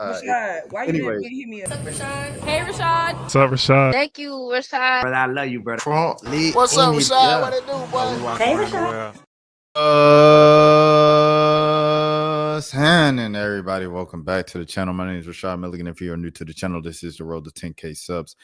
Rashad, why you didn't hit me up? Hey, Rashad. What's up, Rashad? Thank you, Rashad. Brother, I love you, brother. What's up, Rashad? What it do, boy? Hey, Rashad. What's happening, everybody? Welcome back to the channel. My name is Rashad Milligan. If you're new to the channel, this is the road to 10K subs.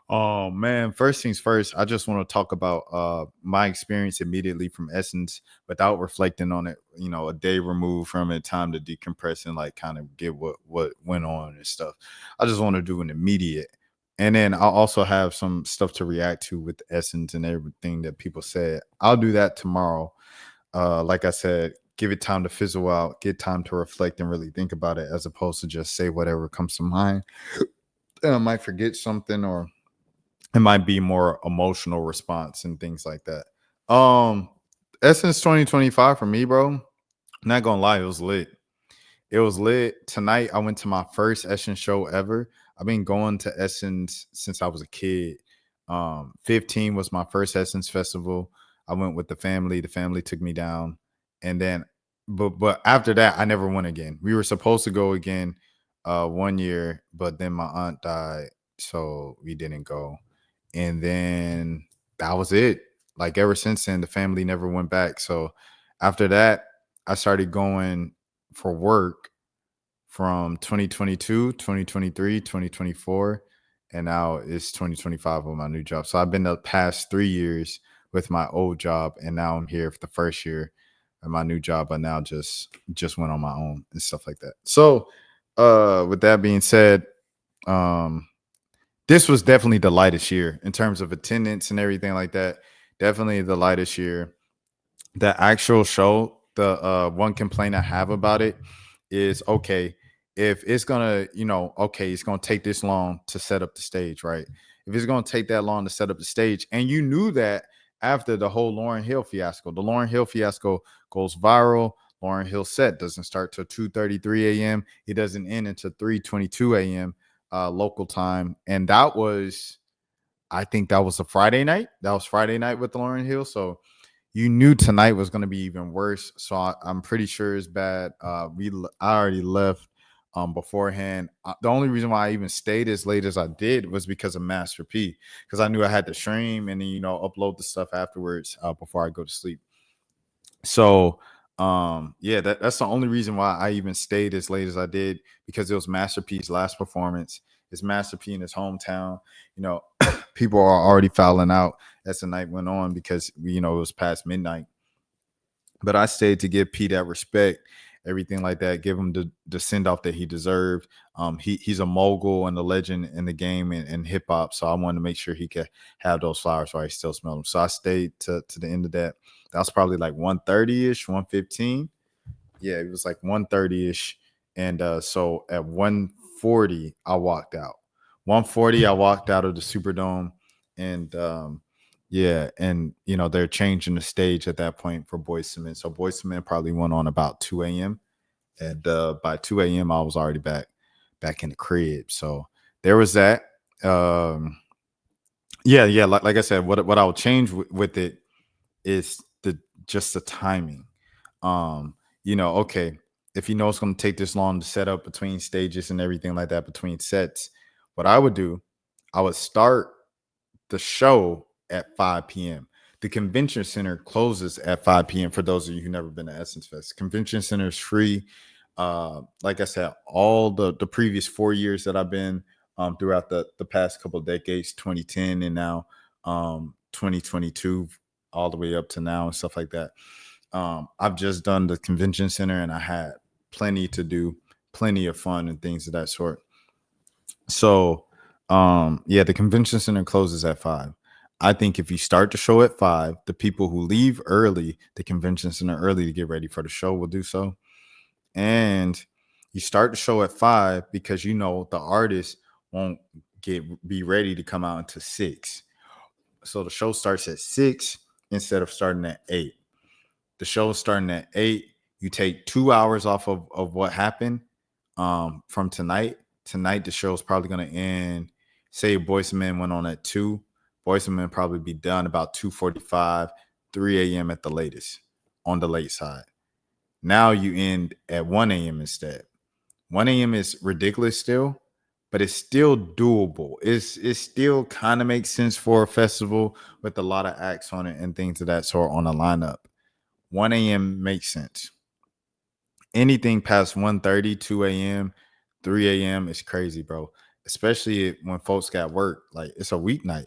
Oh man, first things first, I just want to talk about my experience immediately from Essence without reflecting on it, you know, a day removed from it, time to decompress and like kind of get what went on and stuff. I just want to do an immediate. And then I'll also have some stuff to react to with Essence and everything that people said. I'll do that tomorrow. Like I said, give it time to fizzle out, get time to reflect and really think about it, as opposed to just say whatever comes to mind. I might forget something, or it might be more emotional response and things like that. Essence 2025 for me, bro. Not gonna lie, it was lit. It was lit. Tonight I went to my first Essence show ever. I've been going to Essence since I was a kid. 15 was my first Essence festival. I went with the family. The family took me down. And then but after that, I never went again. We were supposed to go again 1 year, but then my aunt died, so we didn't go. And then that was it. Like ever since then, the family never went back. So after that, I started going for work from 2022, 2023, 2024, and now it's 2025 with my new job. So I've been the past 3 years with my old job, and now I'm here for the first year at my new job. I now just went on my own and stuff like that. So with that being said, this was definitely the lightest year in terms of attendance and everything like that. Definitely the lightest year. The actual show, the one complaint I have about it is, okay, if it's gonna, you know, okay, it's gonna take this long to set up the stage, right? If it's gonna take that long to set up the stage, and you knew that after the whole Lauryn Hill fiasco, the Lauryn Hill fiasco goes viral. Lauryn Hill set doesn't start till 2:33 a.m. It doesn't end until 3:22 a.m. Local time, and that was, I think that was a Friday night. That was Friday night with the Lauryn Hill. So you knew tonight was going to be even worse. So I'm pretty sure it's bad. I already left beforehand. The only reason why I even stayed as late as I did was because of Master P, because I knew I had to stream and then, you know, upload the stuff afterwards before I go to sleep. So yeah, that's the only reason why I even stayed as late as I did, because it was Master P's last performance. It's Master P in his hometown. You know, people are already fouling out as the night went on because, you know, it was past midnight. But I stayed to give P that respect, everything like that, give him the send off that he deserved. He's a mogul and a legend in the game and hip hop. So I wanted to make sure he could have those flowers while he still smelled them. So I stayed to the end of that. That was probably like 1:30-ish, 1:15. Yeah, it was like 1:30-ish. And so at 1:40, I walked out. 1:40, I walked out of the Superdome. And yeah, and you know, they're changing the stage at that point for Boyz II Men. So Boyz II Men probably went on about 2 a.m. And by 2 a.m., I was already back in the crib. So there was that. Yeah, like I said, what I would change with it is just the timing. You know, okay, if you know it's going to take this long to set up between stages and everything like that, between sets, what I would do, I would start the show at 5 p.m. The convention center closes at 5 p.m. for those of you who've never been to Essence Fest. Convention center is free. Like I said, all the previous 4 years that I've been throughout the past couple of decades, 2010 and now 2022, all the way up to now and stuff like that. I've just done the convention center, and I had plenty to do, plenty of fun and things of that sort. So yeah, the convention center closes at 5. I think if you start the show at 5, the people who leave early, the convention center early to get ready for the show will do so. And you start the show at 5 because, you know, the artist won't be ready to come out until 6. So the show starts at 6 instead of starting at 8. The show is starting at 8. You take 2 hours off of what happened from tonight. Tonight, the show is probably going to end. Say Boyz II Men went on at 2. Boyz II Men probably be done about 2:45, 3 a.m. at the latest, on the late side. Now you end at 1 a.m. instead. 1 a.m. is ridiculous still, but it's still doable. It still kind of makes sense for a festival with a lot of acts on it and things of that sort on a lineup. 1 a.m. makes sense. Anything past 1:30, 2 a.m., 3 a.m. is crazy, bro. Especially when folks got work. Like it's a weeknight.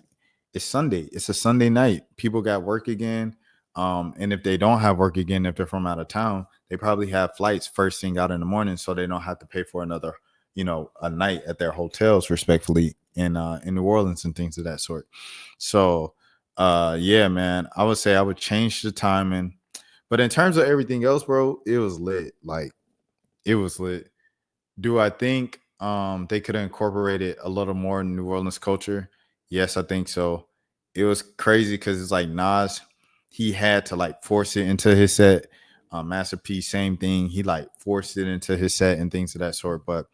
It's Sunday. It's a Sunday night. People got work again. And if they don't have work again, if they're from out of town, they probably have flights first thing out in the morning, so they don't have to pay for another, a night at their hotels, respectfully, in New Orleans and things of that sort. So yeah, man, I would say I would change the timing. But in terms of everything else, bro, it was lit. Like it was lit. Do I think they could have incorporated a little more New Orleans culture? Yes, I think so. It was crazy because it's like Nas, he had to like force it into his set. Master P, same thing. He like forced it into his set and things of that sort. But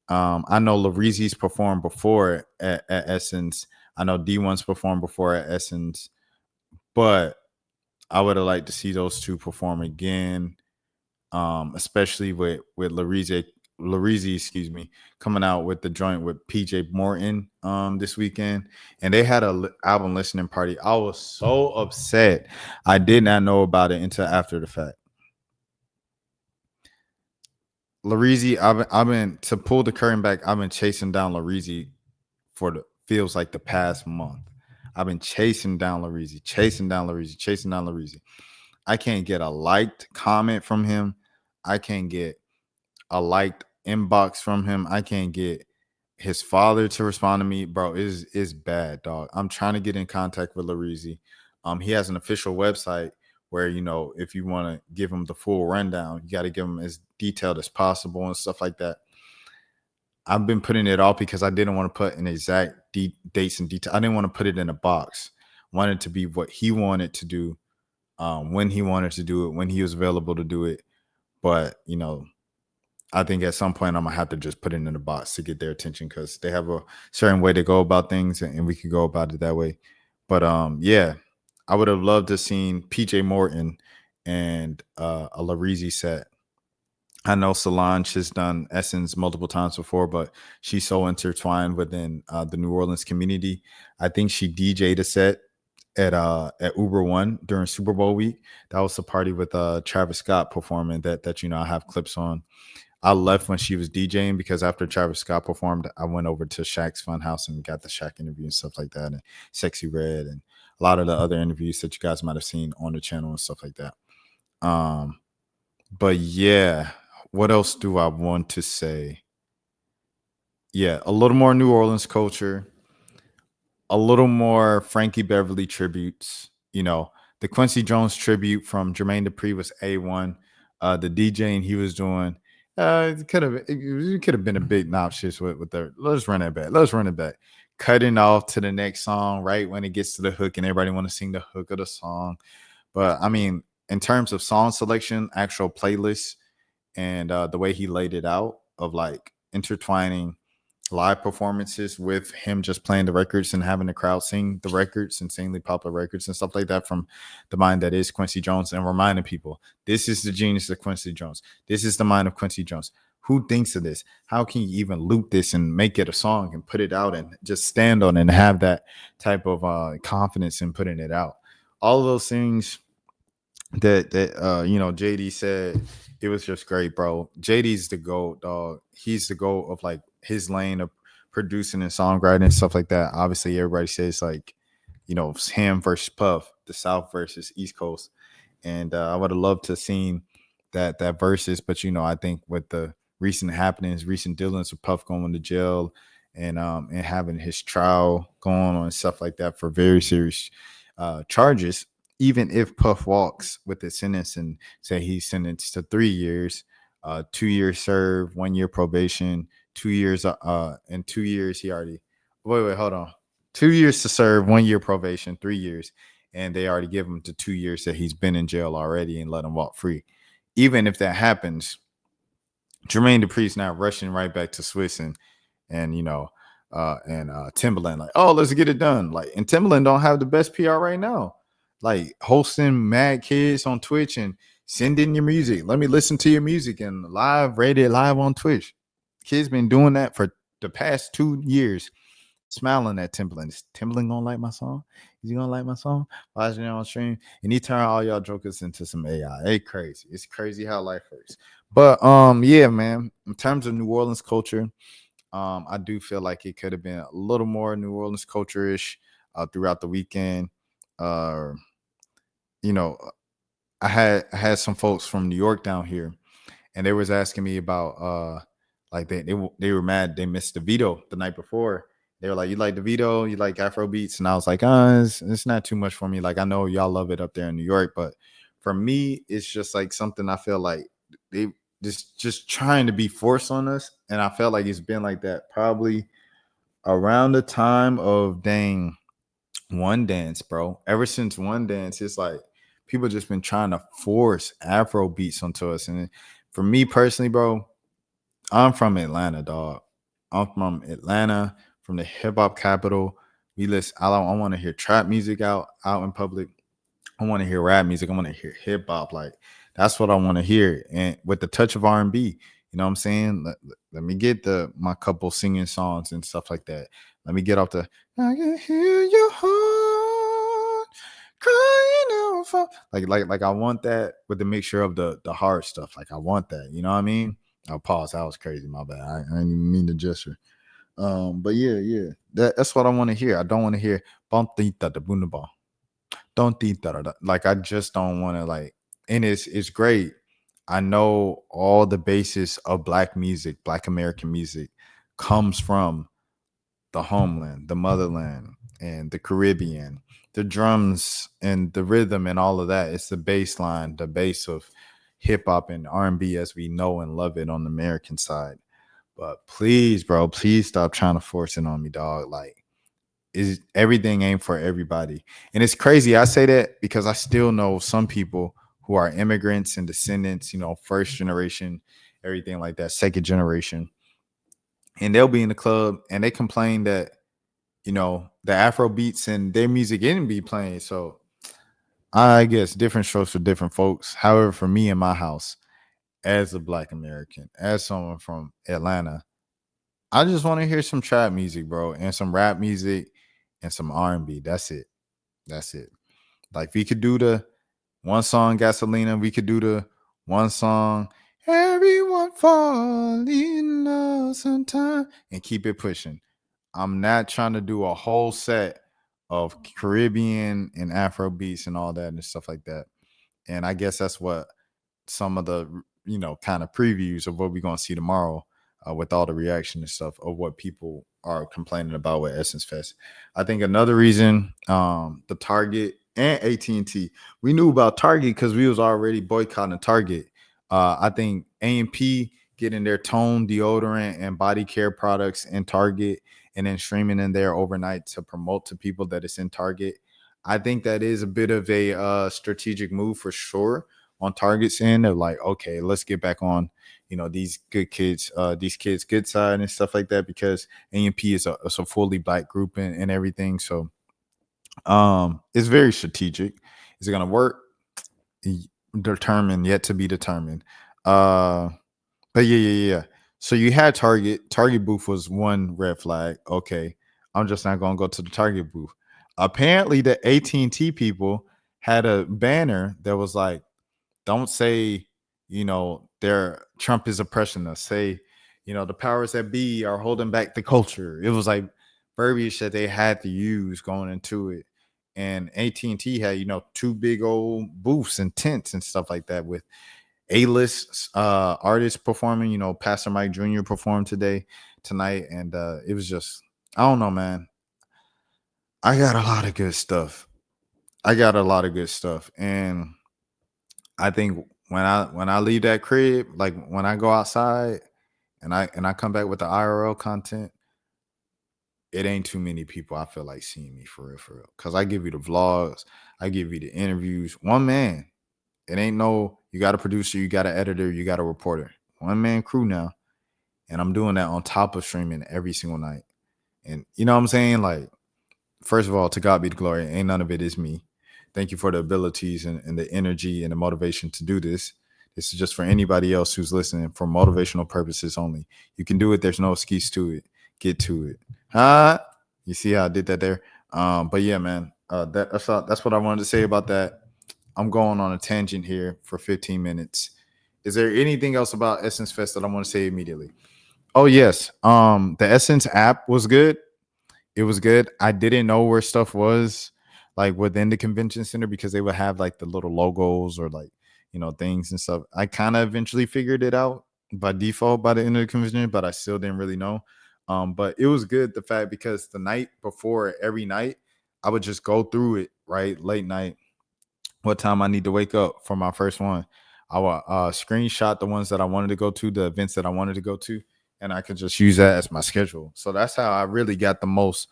I know Larizi's performed before at Essence. I know D1's performed before at Essence, but I would have liked to see those two perform again, especially with Larizi, excuse me, coming out with the joint with PJ Morton this weekend, and they had a album listening party. I was so upset. I did not know about it until after the fact. Larizi, I've been to pull the curtain back. I've been chasing down Larizi for the feels like the past month. I've been chasing down Larizi, chasing down Larizi, chasing down Larizi. I can't get a liked comment from him. I can't get a liked inbox from him. I can't get his father to respond to me. Bro, is bad, dog. I'm trying to get in contact with Larizi. He has an official website where, if you want to give him the full rundown, you got to give him as detailed as possible and stuff like that. I've been putting it off because I didn't want to put an exact dates and detail. I didn't want to put it in a box. I wanted it to be what he wanted to do, when he wanted to do it, when he was available to do it. But, I think at some point I'm going to have to just put it in a box to get their attention because they have a certain way to go about things and we could go about it that way. But yeah, I would have loved to have seen PJ Morton and a Larizi set. I know Solange has done Essence multiple times before, but she's so intertwined within the New Orleans community. I think she DJ'd a set at Uber One during Super Bowl week. That was the party with Travis Scott performing that I have clips on. I left when she was DJing because after Travis Scott performed, I went over to Shaq's Funhouse and got the Shaq interview and stuff like that, and Sexy Red and a lot of the other interviews that you guys might have seen on the channel and stuff like that. But yeah, what else do I want to say? Yeah, a little more New Orleans culture, a little more Frankie Beverly tributes. The Quincy Jones tribute from Jermaine Dupri was A1. The DJing he was doing, it could have been a bit obnoxious with the let's run it back. Let's run it back. Cutting off to the next song right when it gets to the hook and everybody want to sing the hook of the song. But I mean, in terms of song selection, actual playlists, and the way he laid it out of like intertwining live performances with him just playing the records and having the crowd sing the records, insanely popular records and stuff like that from the mind that is Quincy Jones, and reminding people this is the genius of Quincy Jones. This is the mind of Quincy Jones. Who thinks of this? How can you even loop this and make it a song and put it out and just stand on it and have that type of confidence in putting it out? All of those things that JD said, it was just great, bro. JD's the GOAT, dog. He's the GOAT of like his lane of producing and songwriting and stuff like that. Obviously, everybody says like, him versus Puff, the South versus East Coast. And I would have loved to have seen that versus, but I think with the recent happenings, recent dealings with Puff going to jail and having his trial going on and stuff like that for very serious charges. Even if Puff walks with his sentence and say he's sentenced to 3 years, 2 years served, 1 year probation, 2 years, and 2 years he already, wait, hold on. 2 years to serve, 1 year probation, 3 years. And they already give him to 2 years that he's been in jail already and let him walk free. Even if that happens, Jermaine Dupri's now rushing right back to Swiss and Timbaland, like, oh, let's get it done. Like, and Timbaland don't have the best PR right now. Like hosting mad kids on Twitch and Send in your music. Let me listen to your music and live, rate it live on Twitch. Kids been doing that for the past 2 years. Smiling at Timbaland. Is Timbaland gonna like my song? Is he gonna like my song? Watching it on stream, and he turn all y'all jokers into some AI. It's crazy. It's crazy how life works. But yeah, man. In terms of New Orleans culture, I do feel like it could have been a little more New Orleans culture-ish throughout the weekend. Uh, you know, I had some folks from New York down here, and they was asking me about like they were mad they missed the veto the night before. They were like, "You like the veto? You like Afro beats?" And I was like, it's not too much for me. Like I know y'all love it up there in New York, but for me, it's just like something I feel like they just trying to be forced on us, and I felt like it's been like that probably around the time of dang One Dance, bro. Ever since One Dance, it's like people just been trying to force Afro beats onto us. And for me personally, bro, I'm from Atlanta, dog. I'm from Atlanta, from the hip hop capital. We listen. I want to hear trap music out in public. I want to hear rap music. I want to hear hip hop. Like that's what I want to hear, and with the touch of R&B. You know what I'm saying? Let me get my couple singing songs and stuff like that. Let me get off the I can hear your heart crying out for like I want that with the mixture of the hard stuff. Like I want that. You know what I mean? I'll pause. That was crazy. My bad. I didn't even mean to gesture. But yeah. That's what I want to hear. I don't want to hear bump the ball. Don't think that like I just don't want to like, and it's great. I know all the basis of black music, black American music comes from the homeland, the motherland, and the Caribbean. The drums and the rhythm and all of that. It's the bass line, the base of hip hop and R&B as we know and love it on the American side. But please, bro, please stop trying to force it on me, dog. Like is everything ain't for everybody. And it's crazy. I say that because I still know some people who are immigrants and descendants, first generation, everything like that, second generation. And they'll be in the club and they complain that, the Afro beats and their music didn't be playing. So I guess different strokes for different folks. However, for me in my house, as a black American, as someone from Atlanta, I just want to hear some trap music, bro, and some rap music and some R&B. That's it. That's it. Like we could do the one song Gasolina, we could do the one song Everyone Fall in Love Sometime and keep it pushing. I'm not trying to do a whole set of Caribbean and Afro beats and all that and stuff like that. And I guess that's what some of the kind of previews of what we're going to see tomorrow with all the reaction and stuff of what people are complaining about with Essence Fest. I think another reason the Target and AT&T, we knew about Target because we was already boycotting Target. I think A&P getting their tone deodorant and body care products in Target and then streaming in there overnight to promote to people that it's in Target. I think that is a bit of a strategic move for sure on Target's end of like, okay, let's get back on, these good kids, these kids' good side and stuff like that because A&P is a fully black group and everything. So it's very strategic. Is it gonna work? Determined, yet to be determined. But yeah. So you had Target. Target booth was one red flag. Okay, I'm just not gonna go to the Target booth. Apparently, the AT&T people had a banner that was like, don't say, their Trump is oppressing us. Say, the powers that be are holding back the culture. It was like verbiage that they had to use going into it. And AT&T had, two big old booths and tents and stuff like that with A-list artists performing. Pastor Mike Jr. performed tonight. And it was just, I don't know, man. I got a lot of good stuff. And I think when I leave that crib, like when I go outside and I come back with the IRL content, it ain't too many people I feel like seeing me for real. Cause I give you the vlogs, I give you the interviews. One man. It ain't no, you got a producer, you got an editor, you got a reporter. One man crew now. And I'm doing that on top of streaming every single night. And you know what I'm saying? Like, first of all, to God be the glory. Ain't none of it is me. Thank you for the abilities and the energy and the motivation to do this. This is just for anybody else who's listening for motivational purposes only. You can do it. There's no excuse to it. Get to it. You see how I did that there? But yeah, man, that's what I wanted to say about that. I'm going on a tangent here for 15 minutes. Is there anything else about Essence Fest that I want to say immediately? Oh yes. The Essence app was good. It was good. I didn't know where stuff was like within the convention center because they would have like the little logos or like, things and stuff. I kind of eventually figured it out by default by the end of the convention, but I still didn't really know. But it was good the fact because the night before every night, I would just go through it, right? Late night, what time I need to wake up for my first one. I will screenshot the ones that I wanted to go to, the events that I wanted to go to, and I could just use that as my schedule. So that's how I really got the most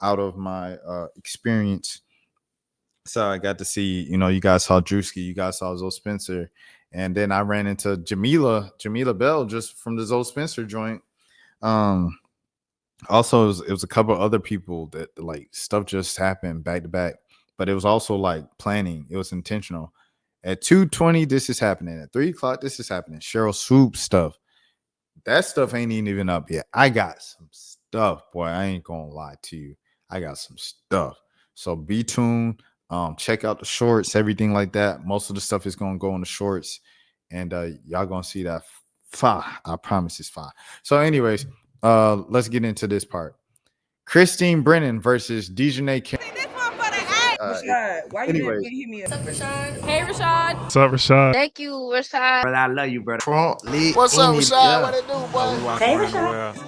out of my experience. So I got to see, you guys saw Drewski, you guys saw Zoe Spencer, and then I ran into Jamila Bell just from the Zoe Spencer joint. Also, it was a couple other people that like stuff just happened back to back, but it was also like planning. It was intentional. At 2:20, this is happening. At 3:00, this is happening. Cheryl Swoop stuff. That stuff ain't even up yet. I got some stuff, boy. I ain't gonna lie to you. I got some stuff. So be tuned. Check out the shorts, everything like that. Most of the stuff is gonna go in the shorts, and y'all gonna see that fire. I promise it's fire. So, anyways, let's get into this part. Christine Brennan versus Dejanay Kim. Rashad, why you didn't hit me up? What's up, Rashad? Hey, Rashad. What's up, Rashad? Thank you, Rashad. Brother, I love you, brother. What's up, Rashad? Yeah. What it do, boy? Hey, Rashad.